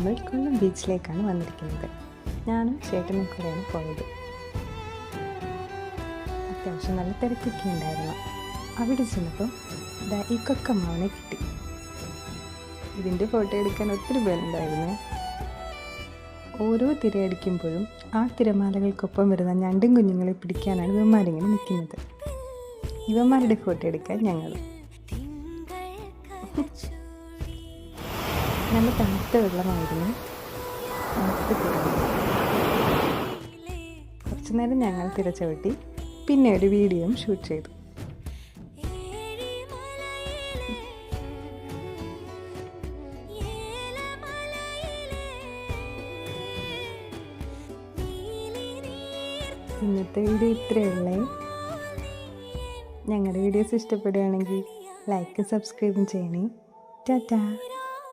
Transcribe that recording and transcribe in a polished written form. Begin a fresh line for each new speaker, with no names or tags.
നമ്മൾ കൊല്ലം ബീച്ചിലേക്കാണ് വന്നിരിക്കുന്നത്. ഞാനും ചേട്ടനും കൂടെയാണ് പോയത്. അത്യാവശ്യം നല്ല തിരക്കൊക്കെ ഉണ്ടായിരുന്നു. അവിടെ ചെന്നപ്പോൾ ഈ കൊക്കമ്മാവനെ കിട്ടി. ഇതിൻ്റെ ഫോട്ടോ എടുക്കാൻ ഒത്തിരി പേരുണ്ടായിരുന്നു. ഓരോ തിരയടിക്കുമ്പോഴും ആ തിരമാലകൾക്കൊപ്പം വരുന്ന ഞണ്ടും കുഞ്ഞുങ്ങളെ പിടിക്കാനാണ് ഇവന്മാരിങ്ങനെ നിൽക്കുന്നത്. ഇവന്മാരുടെ ഫോട്ടോ എടുക്കാൻ ഞങ്ങൾ നല്ല തണുത്ത വെള്ളമായിരുന്നു. കുറച്ചു നേരം ഞങ്ങൾ തിര ചവിട്ടി, പിന്നെ ഒരു വീഡിയോയും ഷൂട്ട് ചെയ്തു. ഇന്നത്തെ വീഡിയോ ഇത്രയുള്ളേ. ഞങ്ങളുടെ വീഡിയോസ് ഇഷ്ടപ്പെടുകയാണെങ്കിൽ ലൈക്കും സബ്സ്ക്രൈബും ചെയ്യണേ. ടാറ്റാ.